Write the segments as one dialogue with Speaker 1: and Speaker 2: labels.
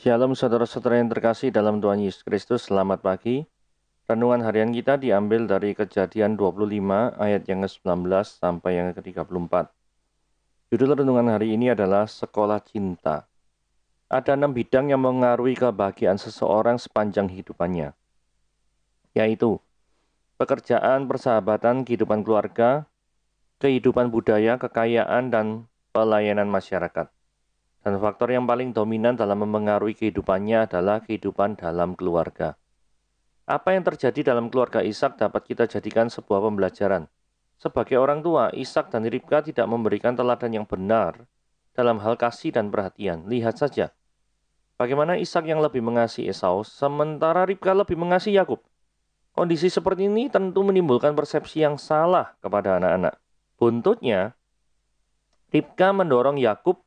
Speaker 1: Shalom saudara-saudara yang terkasih dalam Tuhan Yesus Kristus, selamat pagi. Renungan harian kita diambil dari Kejadian 25 ayat yang ke-19 sampai yang ke-34. Judul renungan hari ini adalah Sekolah Cinta. Ada 6 bidang yang mengaruhi kebahagiaan seseorang sepanjang hidupannya, yaitu pekerjaan, persahabatan, kehidupan keluarga, kehidupan budaya, kekayaan, dan pelayanan masyarakat. Dan faktor yang paling dominan dalam memengaruhi kehidupannya adalah kehidupan dalam keluarga. Apa yang terjadi dalam keluarga Ishak dapat kita jadikan sebuah pembelajaran. Sebagai orang tua, Ishak dan Ribka tidak memberikan teladan yang benar dalam hal kasih dan perhatian. Lihat saja, bagaimana Ishak yang lebih mengasihi Esau, sementara Ribka lebih mengasihi Yakub. Kondisi seperti ini tentu menimbulkan persepsi yang salah kepada anak-anak. Buntutnya, Ribka mendorong Yakub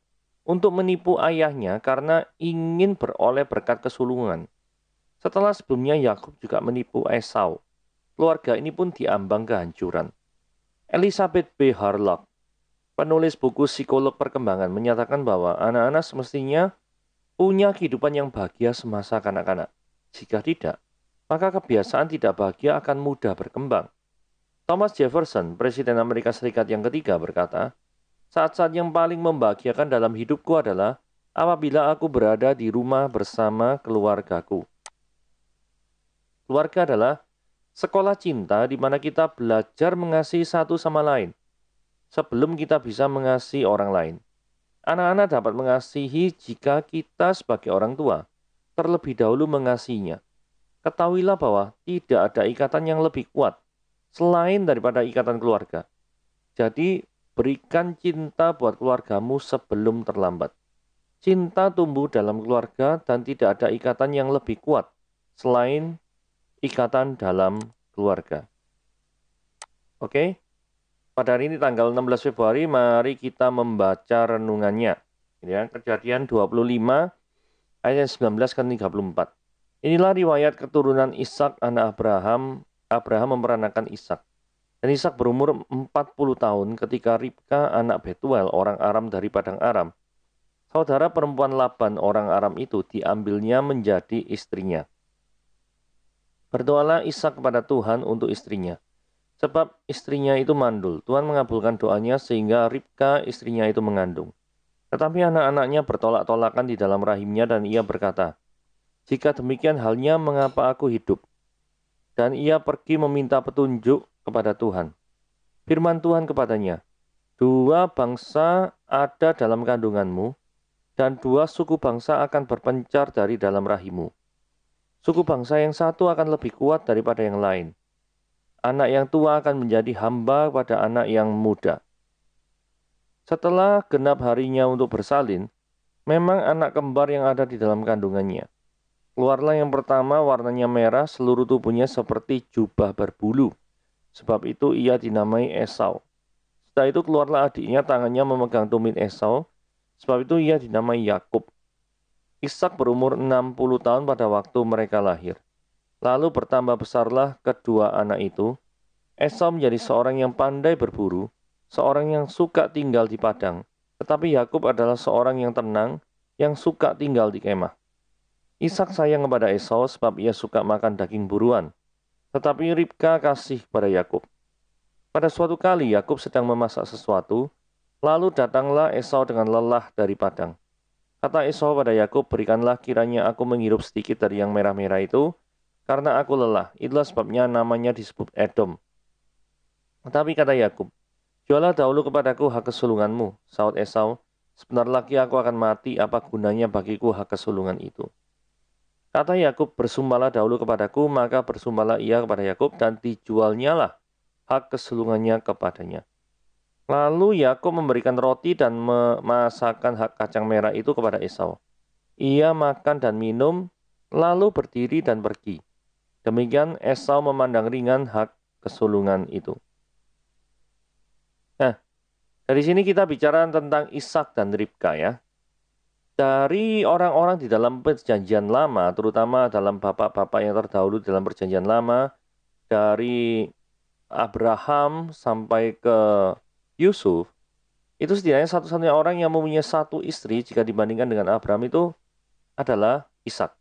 Speaker 1: untuk menipu ayahnya karena ingin beroleh berkat kesulungan. Setelah sebelumnya Yakub juga menipu Esau, keluarga ini pun diambang kehancuran. Elizabeth B. Harlock, penulis buku Psikolog Perkembangan, menyatakan bahwa anak-anak semestinya punya kehidupan yang bahagia semasa kanak-kanak. Jika tidak, maka kebiasaan tidak bahagia akan mudah berkembang. Thomas Jefferson, Presiden Amerika Serikat yang ketiga, berkata, "Saat-saat yang paling membahagiakan dalam hidupku adalah apabila aku berada di rumah bersama keluargaku." Keluarga adalah sekolah cinta di mana kita belajar mengasihi satu sama lain sebelum kita bisa mengasihi orang lain. Anak-anak dapat mengasihi jika kita sebagai orang tua terlebih dahulu mengasihinya. Ketahuilah bahwa tidak ada ikatan yang lebih kuat selain daripada ikatan keluarga. Jadi, berikan cinta buat keluargamu sebelum terlambat. Cinta tumbuh dalam keluarga dan tidak ada ikatan yang lebih kuat selain ikatan dalam keluarga. Oke, pada hari ini tanggal 16 Februari, mari kita membaca renungannya. Ya, Kejadian 25 ayat 19 ke 34. Inilah riwayat keturunan Ishak anak Abraham. Abraham memperanakan Ishak. Dan Ishak berumur 40 tahun ketika Ribka anak Betuel orang Aram dari padang Aram, saudara perempuan Laban orang Aram itu, diambilnya menjadi istrinya. Berdoalah Ishak kepada Tuhan untuk istrinya, sebab istrinya itu mandul. Tuhan mengabulkan doanya sehingga Ribka istrinya itu mengandung. Tetapi anak-anaknya bertolak-tolakan di dalam rahimnya dan ia berkata, "Jika demikian halnya, mengapa aku hidup?" Dan ia pergi meminta petunjuk kepada Tuhan. Firman Tuhan kepadanya, "Dua bangsa ada dalam kandunganmu, dan dua suku bangsa akan berpencar dari dalam rahimmu. Suku bangsa yang satu akan lebih kuat daripada yang lain. Anak yang tua akan menjadi hamba pada anak yang muda." Setelah genap harinya untuk bersalin, memang anak kembar yang ada di dalam kandungannya. Keluarlah yang pertama, warnanya merah, seluruh tubuhnya seperti jubah berbulu. Sebab itu ia dinamai Esau. Setelah itu keluarlah adiknya, tangannya memegang tumit Esau. Sebab itu ia dinamai Yakub. Ishak berumur 60 tahun pada waktu mereka lahir. Lalu bertambah besarlah kedua anak itu. Esau menjadi seorang yang pandai berburu, seorang yang suka tinggal di padang. Tetapi Yakub adalah seorang yang tenang, yang suka tinggal di kemah. Ishak sayang kepada Esau sebab ia suka makan daging buruan. Tetapi Ribka kasih pada Yakub. Pada suatu kali Yakub sedang memasak sesuatu, lalu datanglah Esau dengan lelah dari padang. Kata Esau pada Yakub, "Berikanlah kiranya aku menghirup sedikit dari yang merah-merah itu, karena aku lelah." Itulah sebabnya namanya disebut Edom. Tetapi kata Yakub, "Jualah dahulu kepadaku hak kesulunganmu." Saud Esau, "Sebentar lagi aku akan mati, apa gunanya bagiku hak kesulungan itu?" Kata Yakub, "Bersumpahlah dahulu kepadaku." Maka bersumpahlah ia kepada Yakub, dan dijualnyalah hak kesulungannya kepadanya. Lalu Yakub memberikan roti dan memasakkan hak kacang merah itu kepada Esau. Ia makan dan minum, lalu berdiri dan pergi. Demikian Esau memandang ringan hak kesulungan itu. Nah, dari sini kita bicara tentang Ishak dan Ribka ya. Dari orang-orang di dalam perjanjian lama, terutama dalam bapak-bapak yang terdahulu dalam perjanjian lama, dari Abraham sampai ke Yusuf, itu setidaknya satu-satunya orang yang mempunyai satu istri jika dibandingkan dengan Abraham itu adalah Ishak.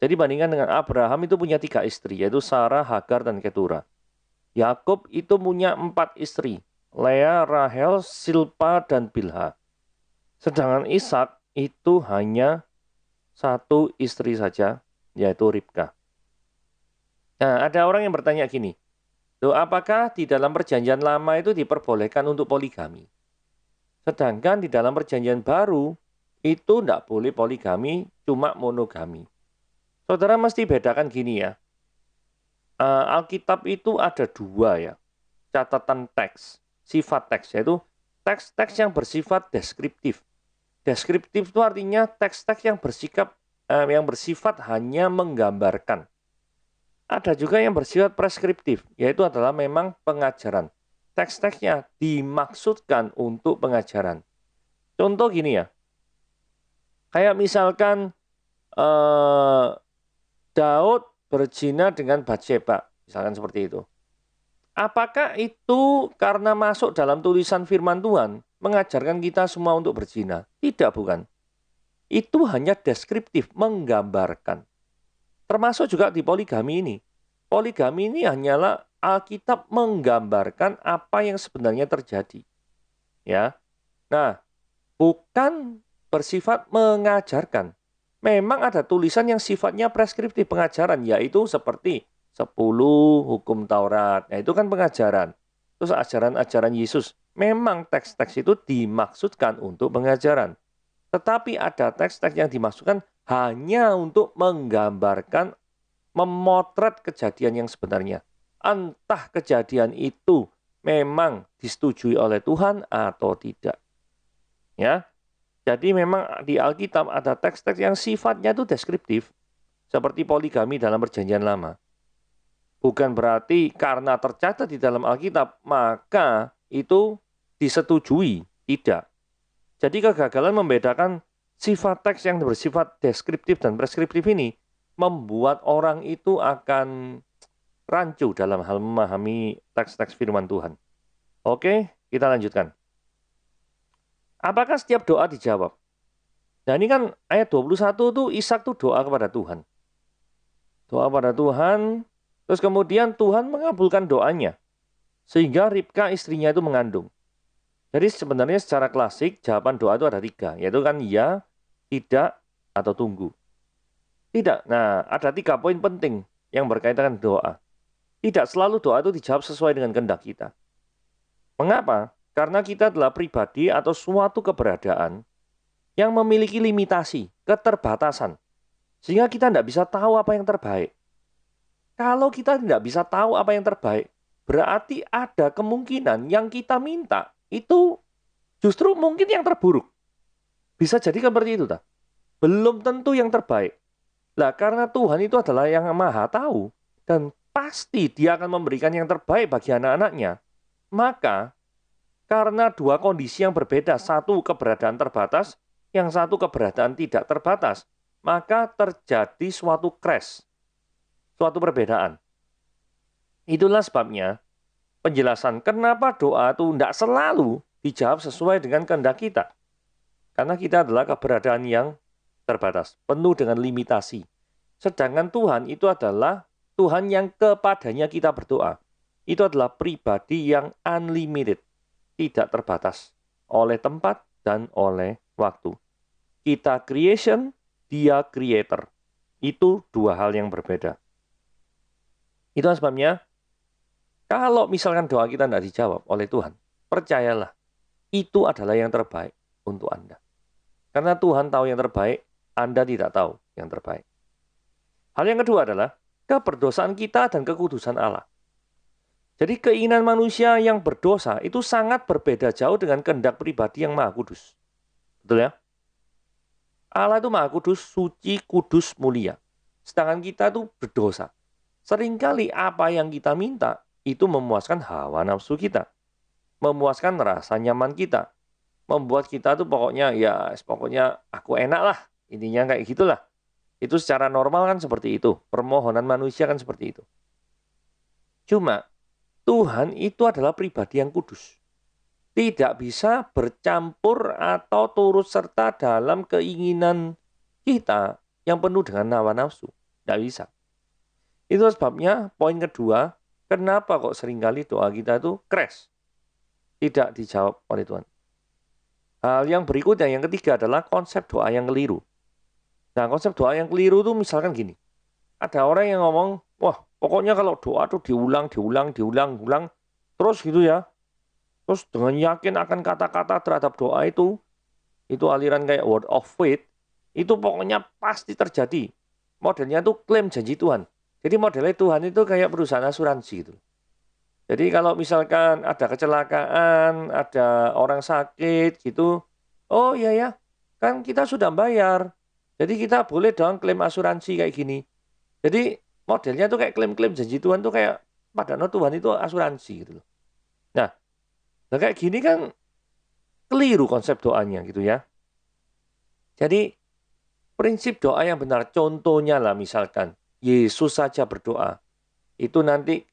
Speaker 1: Jadi bandingkan dengan Abraham itu punya 3 istri, yaitu Sarah, Hagar, dan Ketura. Yakub itu punya 4 istri, Lea, Rahel, Silpa, dan Bilha. Sedangkan Ishak itu hanya 1 istri saja, yaitu Ribka. Nah, ada orang yang bertanya gini, loh, apakah di dalam perjanjian lama itu diperbolehkan untuk poligami? Sedangkan di dalam perjanjian baru, itu tidak boleh poligami, cuma monogami. Saudara mesti bedakan gini ya, Alkitab itu ada 2 ya, catatan teks, sifat teks, yaitu teks-teks yang bersifat deskriptif. Deskriptif itu artinya teks-teks yang bersifat hanya menggambarkan. Ada juga yang bersifat preskriptif, yaitu adalah memang pengajaran. Teks-teksnya dimaksudkan untuk pengajaran. Contoh gini ya, kayak misalkan Daud berzina dengan Batsheba, misalkan seperti itu. Apakah itu karena masuk dalam tulisan firman Tuhan mengajarkan kita semua untuk berzina? Tidak, bukan. Itu hanya deskriptif, menggambarkan. Termasuk juga di poligami ini. Poligami ini hanyalah Alkitab menggambarkan apa yang sebenarnya terjadi. Ya. Nah, bukan bersifat mengajarkan. Memang ada tulisan yang sifatnya preskriptif pengajaran, yaitu seperti 10 hukum Taurat. Nah, itu kan pengajaran. Terus ajaran-ajaran Yesus. Memang teks-teks itu dimaksudkan untuk pengajaran. Tetapi ada teks-teks yang dimaksudkan hanya untuk menggambarkan, memotret kejadian yang sebenarnya. Entah kejadian itu memang disetujui oleh Tuhan atau tidak. Ya. Jadi memang di Alkitab ada teks-teks yang sifatnya itu deskriptif, seperti poligami dalam perjanjian lama. Bukan berarti karena tercatat di dalam Alkitab, maka itu disetujui. Tidak. Jadi kegagalan membedakan sifat teks yang bersifat deskriptif dan preskriptif ini membuat orang itu akan rancu dalam hal memahami teks-teks firman Tuhan. Oke, kita lanjutkan. Apakah setiap doa dijawab? Nah, ini kan ayat 21 tuh Ishak tuh doa kepada Tuhan. Doa pada Tuhan, terus kemudian Tuhan mengabulkan doanya. Sehingga Ribka istrinya itu mengandung. Jadi sebenarnya secara klasik jawaban doa itu ada 3, yaitu kan ya, tidak, atau tunggu. Tidak. Nah, ada 3 poin penting yang berkaitan dengan doa. Tidak selalu doa itu dijawab sesuai dengan kehendak kita. Mengapa? Karena kita adalah pribadi atau suatu keberadaan yang memiliki limitasi, keterbatasan. Sehingga kita tidak bisa tahu apa yang terbaik. Kalau kita tidak bisa tahu apa yang terbaik, berarti ada kemungkinan yang kita minta itu justru mungkin yang terburuk. Bisa jadi seperti itu, tak? Belum tentu yang terbaik. Nah, karena Tuhan itu adalah yang maha tahu, dan pasti dia akan memberikan yang terbaik bagi anak-anaknya. Maka, karena 2 kondisi yang berbeda, satu keberadaan terbatas, yang satu keberadaan tidak terbatas, maka terjadi suatu crash, suatu perbedaan. Itulah sebabnya penjelasan kenapa doa itu tidak selalu dijawab sesuai dengan kehendak kita. Karena kita adalah keberadaan yang terbatas, penuh dengan limitasi. Sedangkan Tuhan itu adalah Tuhan yang kepadanya kita berdoa. Itu adalah pribadi yang unlimited, tidak terbatas oleh tempat dan oleh waktu. Kita creation, dia creator. Itu 2 hal yang berbeda. Itu sebabnya, kalau misalkan doa kita tidak dijawab oleh Tuhan, percayalah, itu adalah yang terbaik untuk Anda. Karena Tuhan tahu yang terbaik, Anda tidak tahu yang terbaik. Hal yang kedua adalah keberdosaan kita dan kekudusan Allah. Jadi keinginan manusia yang berdosa itu sangat berbeda jauh dengan kehendak pribadi yang maha kudus. Betul ya? Allah itu maha kudus, suci, kudus, mulia. Sedangkan kita itu berdosa. Seringkali apa yang kita minta itu memuaskan hawa nafsu kita. Memuaskan rasa nyaman kita. Membuat kita tuh pokoknya aku enak lah. Intinya kayak gitulah. Itu secara normal kan seperti itu. Permohonan manusia kan seperti itu. Cuma Tuhan itu adalah pribadi yang kudus. Tidak bisa bercampur atau turut serta dalam keinginan kita yang penuh dengan hawa nafsu. Tidak bisa. Itu sebabnya poin kedua, kenapa kok seringkali doa kita itu crash, tidak dijawab oleh Tuhan. Hal yang berikutnya, yang ketiga adalah konsep doa yang keliru. Nah, konsep doa yang keliru itu misalkan gini. Ada orang yang ngomong, wah pokoknya kalau doa itu diulang, terus gitu ya. Terus dengan yakin akan kata-kata terhadap doa itu aliran kayak word of faith, itu pokoknya pasti terjadi. Modelnya itu klaim janji Tuhan. Jadi modelnya Tuhan itu kayak perusahaan asuransi gitu. Jadi kalau misalkan ada kecelakaan, ada orang sakit gitu, oh iya ya, kan kita sudah bayar. Jadi kita boleh dong klaim asuransi kayak gini. Jadi modelnya tuh kayak klaim-klaim janji Tuhan tuh kayak padahal Tuhan itu asuransi gitu loh. Nah, kayak gini kan keliru konsep doanya gitu ya. Jadi prinsip doa yang benar, contohnya lah misalkan Yesus saja berdoa. Itu nanti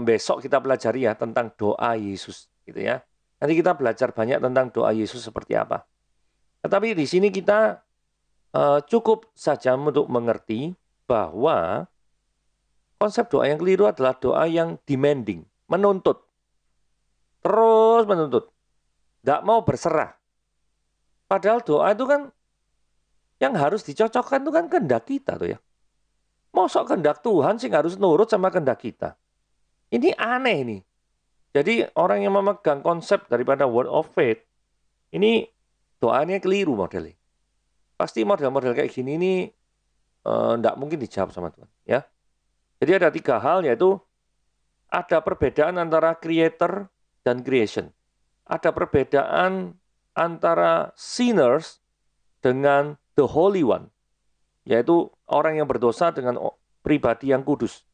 Speaker 1: besok kita pelajari ya tentang doa Yesus gitu ya. Nanti kita belajar banyak tentang doa Yesus seperti apa. Tetapi di sini kita cukup saja untuk mengerti bahwa konsep doa yang keliru adalah doa yang demanding, menuntut. Terus menuntut. Nggak mau berserah. Padahal doa itu kan yang harus dicocokkan itu kan kehendak kita tuh ya. Mosok kehendak Tuhan sih harus nurut sama kehendak kita. Ini aneh nih. Jadi orang yang memegang konsep daripada word of faith, ini doanya keliru modelnya. Pasti model-model kayak gini ini enggak mungkin dijawab sama Tuhan. Ya. Jadi ada 3 hal, yaitu ada perbedaan antara creator dan creation. Ada perbedaan antara sinners dengan the Holy One, yaitu orang yang berdosa dengan pribadi yang kudus.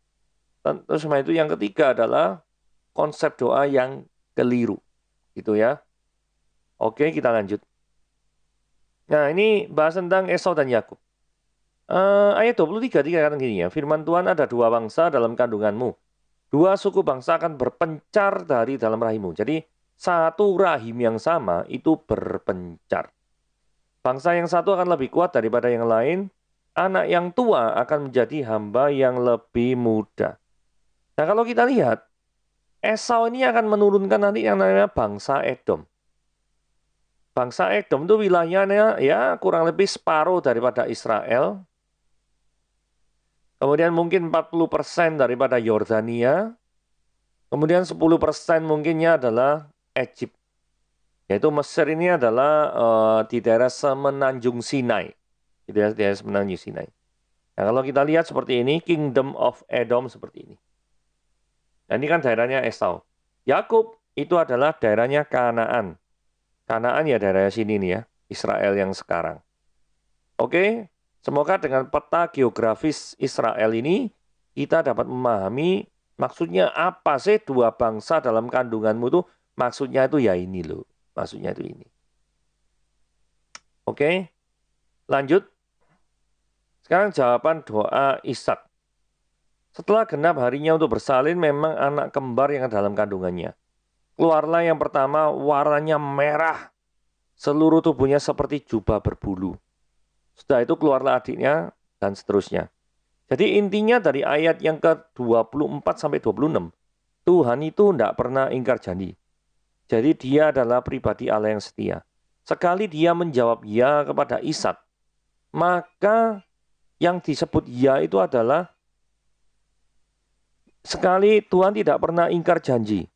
Speaker 1: Terus itu yang ketiga adalah konsep doa yang keliru. Gitu ya. Oke, kita lanjut. Nah, ini bahas tentang Esau dan Yakub. Ayat 23 dikatakan gini ya, firman Tuhan, ada 2 bangsa dalam kandunganmu. 2 suku bangsa akan berpencar dari dalam rahimmu. Jadi, satu rahim yang sama itu berpencar. Bangsa yang satu akan lebih kuat daripada yang lain. Anak yang tua akan menjadi hamba yang lebih muda. Nah, kalau kita lihat, Esau ini akan menurunkan nanti yang namanya bangsa Edom. Bangsa Edom itu wilayahnya ya kurang lebih separuh daripada Israel. Kemudian mungkin 40% daripada Yordania. Kemudian 10% mungkinnya adalah Egypt. Yaitu Mesir ini adalah di daerah semenanjung Sinai. Di daerah semenanjung Sinai. Nah, kalau kita lihat seperti ini, Kingdom of Edom seperti ini. Nah, ini kan daerahnya Esau. Yakub itu adalah daerahnya Kanaan. Kanaan ya daerahnya sini nih ya, Israel yang sekarang. Oke, semoga dengan peta geografis Israel ini, kita dapat memahami maksudnya apa sih 2 bangsa dalam kandunganmu itu, maksudnya itu ya ini loh. Maksudnya itu ini. Oke, lanjut. Sekarang jawaban doa Ishak. Setelah genap harinya untuk bersalin, memang anak kembar yang dalam kandungannya. Keluarlah yang pertama, warnanya merah. Seluruh tubuhnya seperti jubah berbulu. Setelah itu keluarlah adiknya, dan seterusnya. Jadi intinya dari ayat yang ke-24 sampai 26, Tuhan itu tidak pernah ingkar janji. Jadi dia adalah pribadi Allah yang setia. Sekali dia menjawab ya kepada Ishak, maka yang disebut ya itu adalah sekali Tuhan tidak pernah ingkar janji.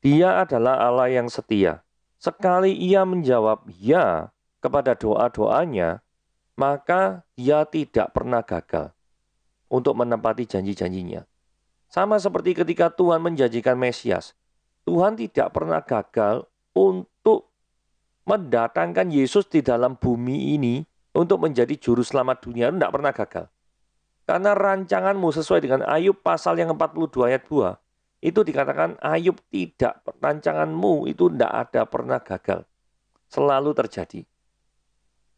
Speaker 1: Dia adalah Allah yang setia. Sekali ia menjawab ya kepada doa-doanya, maka dia tidak pernah gagal untuk menepati janji-janjinya. Sama seperti ketika Tuhan menjanjikan Mesias. Tuhan tidak pernah gagal untuk mendatangkan Yesus di dalam bumi ini untuk menjadi juru selamat dunia. Tidak pernah gagal. Karena rancanganmu sesuai dengan Ayub pasal yang 42 ayat 2. Itu dikatakan Ayub tidak, rancanganmu itu tidak ada pernah gagal. Selalu terjadi.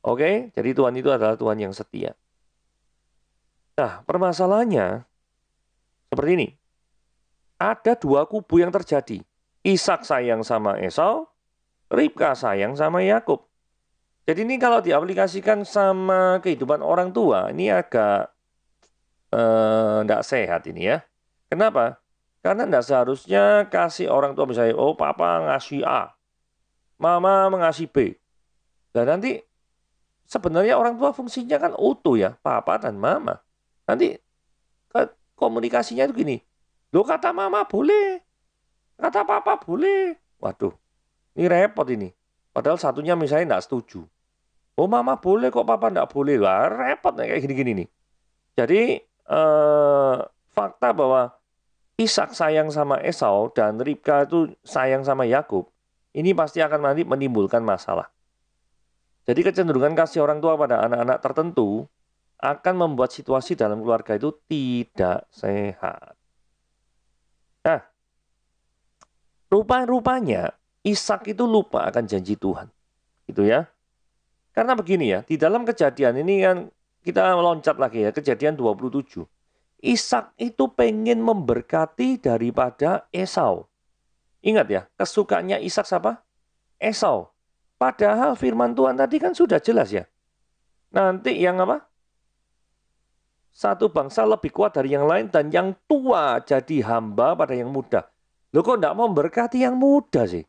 Speaker 1: Oke, jadi Tuhan itu adalah Tuhan yang setia. Nah, permasalahannya seperti ini. Ada 2 kubu yang terjadi. Ishak sayang sama Esau, Ribka sayang sama Yakub. Jadi ini kalau diaplikasikan sama kehidupan orang tua, ini agak nggak sehat ini ya. Kenapa? Karena nggak seharusnya kasih orang tua misalnya, oh papa ngasih A, mama mengasih B. Dan nanti sebenarnya orang tua fungsinya kan utuh ya, papa dan mama. Nanti komunikasinya itu gini, loh kata mama boleh, kata papa boleh. Waduh, ini repot ini. Padahal satunya misalnya nggak setuju. Oh mama boleh kok papa nggak boleh. Wah repot nih kayak gini-gini nih. Jadi fakta bahwa Ishak sayang sama Esau dan Ribka itu sayang sama Yakub, ini pasti akan nanti menimbulkan masalah. Jadi kecenderungan kasih orang tua pada anak-anak tertentu akan membuat situasi dalam keluarga itu tidak sehat. Nah, rupanya Ishak itu lupa akan janji Tuhan. Gitu ya. Karena begini ya, di dalam kejadian ini kan kita loncat lagi ya, kejadian 27. Ishak itu pengen memberkati daripada Esau. Ingat ya, kesukaannya Ishak siapa? Esau. Padahal firman Tuhan tadi kan sudah jelas ya. Nanti yang apa? Satu bangsa lebih kuat dari yang lain dan yang tua jadi hamba pada yang muda. Loh kok enggak mau memberkati yang muda sih?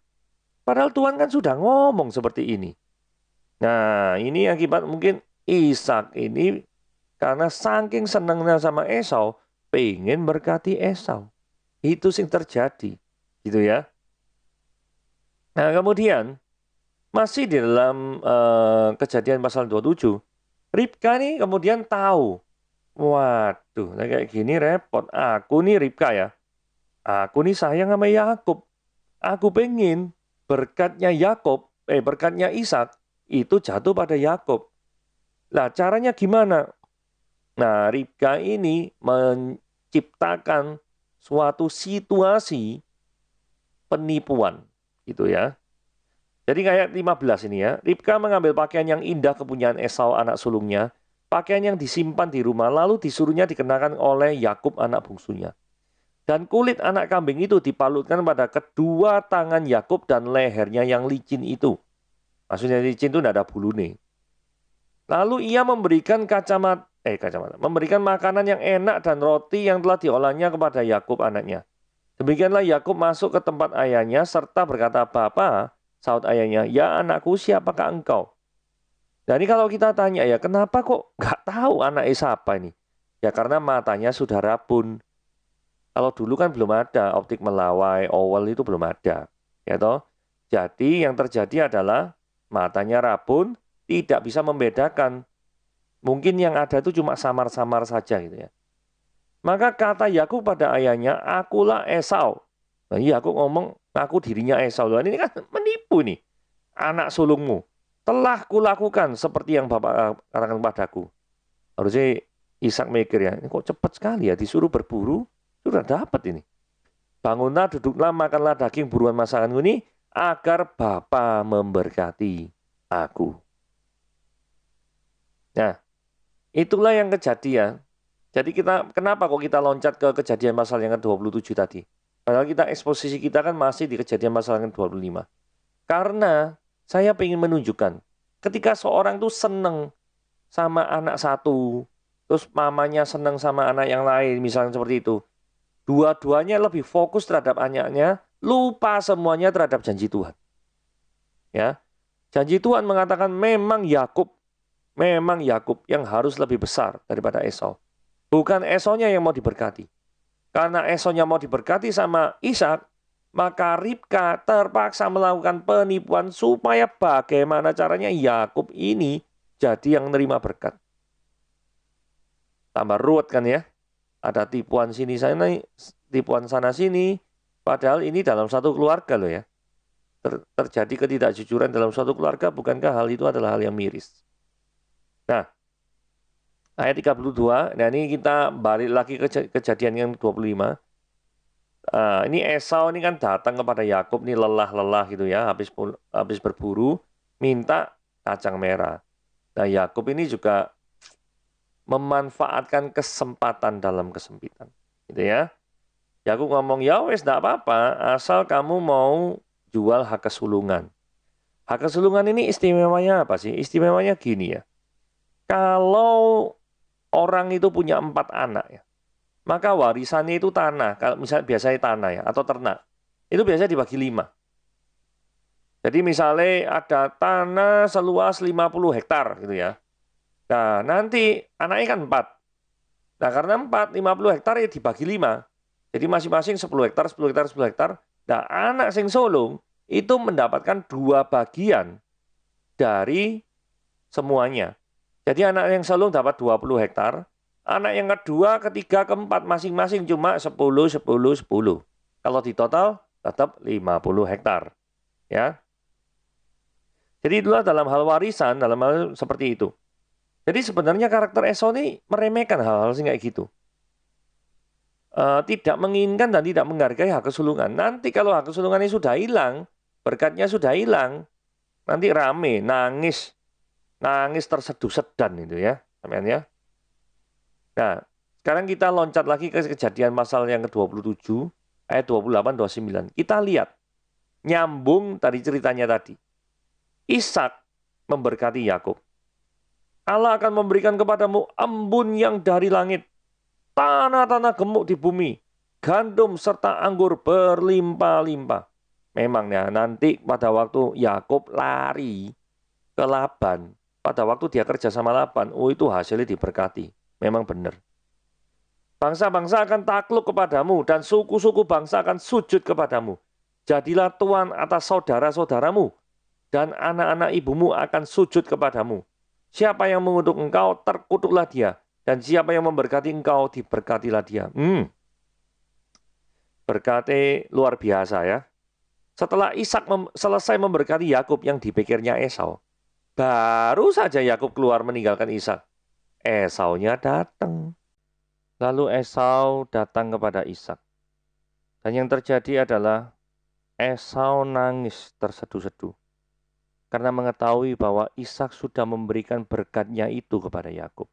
Speaker 1: Padahal Tuhan kan sudah ngomong seperti ini. Nah, ini akibat mungkin Ishak ini karena saking senangnya sama Esau, pengen berkati Esau. Itu sing terjadi. Gitu ya. Nah, kemudian masih di dalam kejadian pasal 27, Ribka nih kemudian tahu. Waduh, nah kayak gini repot. Aku nih Ribka ya. Aku nih sayang sama Yakub. Aku pengen berkatnya Ishak itu jatuh pada Yakub. Nah, caranya gimana? Nah, Ribka ini menciptakan suatu situasi penipuan, gitu ya. Jadi kayak 15 ini ya, Ribka mengambil pakaian yang indah kepunyaan Esau anak sulungnya, pakaian yang disimpan di rumah, lalu disuruhnya dikenakan oleh Yakub anak bungsunya. Dan kulit anak kambing itu dipalutkan pada kedua tangan Yakub dan lehernya yang licin itu. Maksudnya licin itu tidak ada bulu nih. Lalu ia memberikan makanan yang enak dan roti yang telah diolahnya kepada Yakub anaknya. Demikianlah Yakub masuk ke tempat ayahnya serta berkata, "Bapa," saut ayahnya, "ya anakku, siapakah engkau?" Jadi kalau kita tanya ya, kenapa kok nggak tahu anak siapa ini? Ya karena matanya sudah rabun. Kalau dulu kan belum ada optik melawai, owl itu belum ada, ya toh. Jadi yang terjadi adalah matanya rabun, tidak bisa membedakan. Mungkin yang ada itu cuma samar-samar saja gitu ya. Maka kata Yakub pada ayahnya, "Akulah Esau." Nah, Yakub ngomong, "Aku dirinya Esau." Nah, ini kan menipu nih. Anak sulungmu telah kulakukan seperti yang Bapak katakan padaku. Harusnya Ishak mikir ya, ini kok cepat sekali ya, disuruh berburu, sudah dapat ini. Bangunlah, duduklah, makanlah daging buruan masakanku ini, agar Bapa memberkati aku. Nah, itulah yang kejadian. Jadi kenapa kok kita loncat ke kejadian pasal yang ke-27 tadi? Padahal eksposisi kita kan masih di kejadian pasal yang ke-25. Karena saya ingin menunjukkan, ketika seorang tuh seneng sama anak satu, terus mamanya seneng sama anak yang lain, misalnya seperti itu. Dua-duanya lebih fokus terhadap anaknya, lupa semuanya terhadap janji Tuhan. Ya, janji Tuhan mengatakan memang Yakub yang harus lebih besar daripada Esau. Bukan Esaunya yang mau diberkati. Karena Esaunya mau diberkati sama Ishak, maka Ribka terpaksa melakukan penipuan supaya bagaimana caranya Yakub ini jadi yang menerima berkat. Tambah ruwet kan ya. Ada tipuan sini sana, tipuan sana sini. Padahal ini dalam satu keluarga loh ya. Terjadi ketidakjujuran dalam suatu keluarga, bukankah hal itu adalah hal yang miris? Nah, ayat 32, nah ini kita balik lagi ke kejadian yang 25. Ini Esau ini kan datang kepada Yakub nih lelah-lelah gitu ya, habis berburu, minta kacang merah. Nah, Yakub ini juga memanfaatkan kesempatan dalam kesempitan, gitu ya. Yakub ngomong, "Ya wes, enggak apa-apa, asal kamu mau jual hak kesulungan." Hak kesulungan ini istimewanya apa sih? Istimewanya gini ya. Kalau orang itu punya 4 anak ya, maka warisannya itu tanah. Kalau misalnya biasanya tanah ya, atau ternak. Itu biasanya dibagi 5. Jadi misalnya ada tanah seluas 50 hektar gitu ya. Nah, nanti anaknya kan 4. Nah, karena 4, 50 hektar ya dibagi 5. Jadi masing-masing 10 hektar, 10 hektar, 10 hektar. Nah, anak sing sulung itu mendapatkan 2 bagian dari semuanya. Jadi anak yang sulung dapat 20 hektar. Anak yang kedua, ketiga, keempat masing-masing cuma 10, 10, 10. Kalau di total tetap 50 hektar. Ya. Jadi itulah dalam hal warisan, dalam hal seperti itu. Jadi sebenarnya karakter Esau ini meremehkan hal-hal kayak gitu. Tidak menginginkan dan tidak menghargai hak kesulungan. Nanti kalau hak kesulungannya sudah hilang, berkatnya sudah hilang, nanti rame, nangis, nangis terseduh sedan itu ya, teman ya. Nah, sekarang kita loncat lagi ke kejadian pasal yang ke-27, ayat 28, 29. Kita lihat, nyambung tadi ceritanya tadi. Ishak memberkati Yakub. Allah akan memberikan kepadamu embun yang dari langit, tanah-tanah gemuk di bumi, gandum serta anggur berlimpah-limpah. Memang ya, nanti pada waktu Yakub lari ke Laban, pada waktu dia kerja sama Laban, oh itu hasilnya diberkati. Memang benar. Bangsa-bangsa akan takluk kepadamu dan suku-suku bangsa akan sujud kepadamu. Jadilah tuan atas saudara-saudaramu dan anak-anak ibumu akan sujud kepadamu. Siapa yang mengutuk engkau, terkutuklah dia. Dan siapa yang memberkati engkau, diberkatilah dia. Berkati luar biasa ya. Setelah Ishak selesai memberkati Yakub yang dipikirnya Esau, baru saja Yakub keluar meninggalkan Ishak. Esaunya datang. Lalu Esau datang kepada Ishak. Dan yang terjadi adalah Esau nangis terseduh-seduh. Karena mengetahui bahwa Ishak sudah memberikan berkatnya itu kepada Yakub.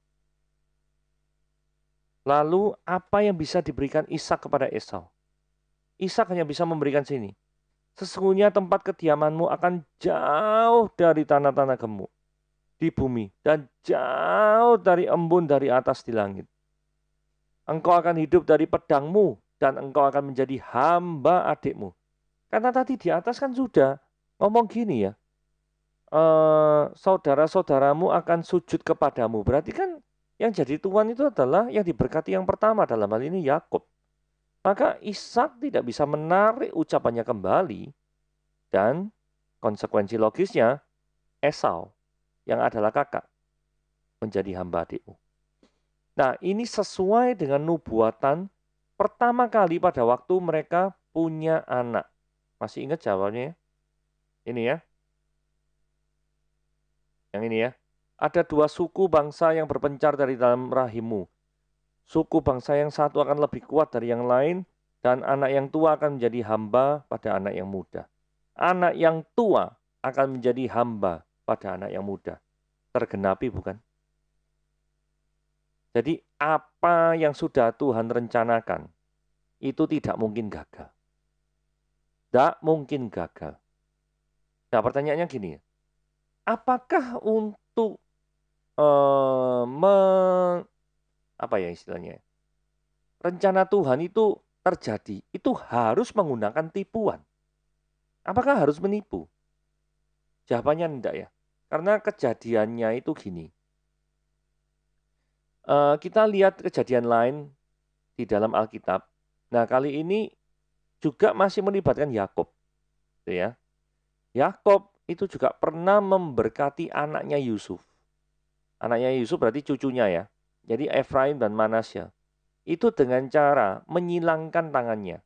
Speaker 1: Lalu apa yang bisa diberikan Ishak kepada Esau? Ishak hanya bisa memberikan sini. Sesungguhnya tempat kediamanmu akan jauh dari tanah-tanah gemuk di bumi dan jauh dari embun dari atas di langit. Engkau akan hidup dari pedangmu dan engkau akan menjadi hamba adikmu. Karena tadi di atas kan sudah ngomong gini ya, saudara-saudaramu akan sujud kepadamu. Berarti kan yang jadi tuan itu adalah yang diberkati yang pertama, dalam hal ini Yakub. Maka Ishak tidak bisa menarik ucapannya kembali, dan konsekuensi logisnya Esau yang adalah kakak menjadi hamba adikmu. Nah, ini sesuai dengan nubuatan pertama kali pada waktu mereka punya anak. Masih ingat jawabannya? Ini ya. Yang ini ya. Ada 2 suku bangsa yang berpencar dari dalam rahimmu. Suku bangsa yang satu akan lebih kuat dari yang lain, dan anak yang tua akan menjadi hamba pada anak yang muda. Anak yang tua akan menjadi hamba pada anak yang muda. Tergenapi bukan? Jadi apa yang sudah Tuhan rencanakan, itu tidak mungkin gagal. Tidak mungkin gagal. Nah pertanyaannya gini, apakah untuk apa ya istilahnya, rencana Tuhan itu terjadi, itu harus menggunakan tipuan? Apakah harus menipu? Jawabannya enggak ya. Karena kejadiannya itu gini. Kita lihat kejadian lain di dalam Alkitab. Nah, kali ini juga masih melibatkan Yakub. Gitu ya. Yakub itu juga pernah memberkati anaknya Yusuf. Anaknya Yusuf berarti cucunya ya. Jadi Efraim dan Manasya. Itu dengan cara menyilangkan tangannya.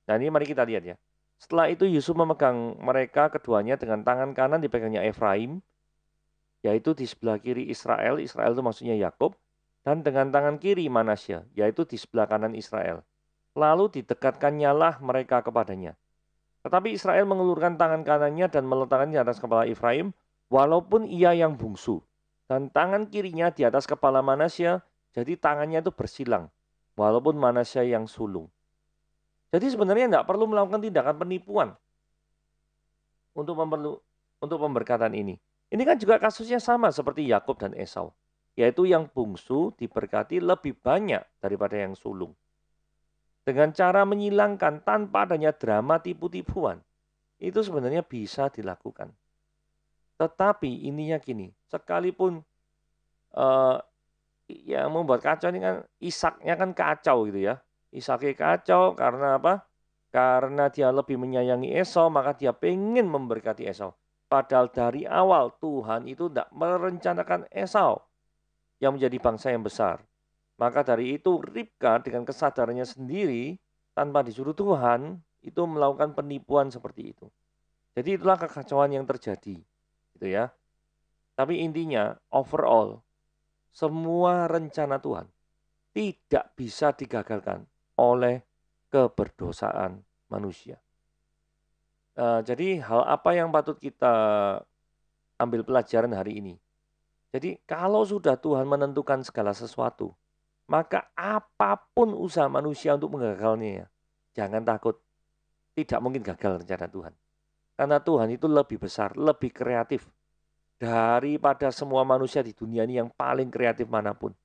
Speaker 1: Nah, ini mari kita lihat ya. Setelah itu Yusuf memegang mereka keduanya dengan tangan kanan dipegangnya Efraim, yaitu di sebelah kiri Israel. Israel itu maksudnya Yakub. Dan dengan tangan kiri Manasya, yaitu di sebelah kanan Israel. Lalu didekatkannya lah mereka kepadanya. Tetapi Israel mengulurkan tangan kanannya dan meletakkannya di atas kepala Efraim, walaupun ia yang bungsu. Dan tangan kirinya di atas kepala Manasya, jadi tangannya itu bersilang, walaupun Manasya yang sulung. Jadi sebenarnya tidak perlu melakukan tindakan penipuan untuk untuk pemberkatan ini. Ini kan juga kasusnya sama seperti Yakub dan Esau, yaitu yang bungsu diberkati lebih banyak daripada yang sulung. Dengan cara menyilangkan tanpa adanya drama tipu-tipuan, itu sebenarnya bisa dilakukan. Tetapi ininya gini, sekalipun yang membuat kacau ini kan Ishaknya kan kacau gitu ya. Ishaknya kacau karena apa? Karena dia lebih menyayangi Esau, maka dia pengen memberkati Esau. Padahal dari awal Tuhan itu tidak merencanakan Esau yang menjadi bangsa yang besar. Maka dari itu Ribka dengan kesadarannya sendiri tanpa disuruh Tuhan itu melakukan penipuan seperti itu. Jadi itulah kekacauan yang terjadi, gitu ya. Tapi intinya overall semua rencana Tuhan tidak bisa digagalkan oleh keberdosaan manusia. Jadi hal apa yang patut kita ambil pelajaran hari ini? Jadi kalau sudah Tuhan menentukan segala sesuatu, maka apapun usaha manusia untuk menggagalnya, jangan takut. Tidak mungkin gagal rencana Tuhan. Karena Tuhan itu lebih besar, lebih kreatif daripada semua manusia di dunia ini yang paling kreatif manapun.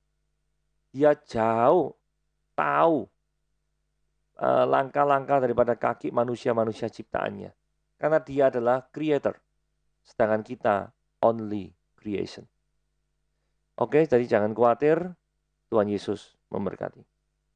Speaker 1: Dia jauh tahu langkah-langkah daripada kaki manusia-manusia ciptaannya. Karena dia adalah creator. Sedangkan kita only creation. Oke, jadi jangan khawatir. Tuhan Yesus memberkati.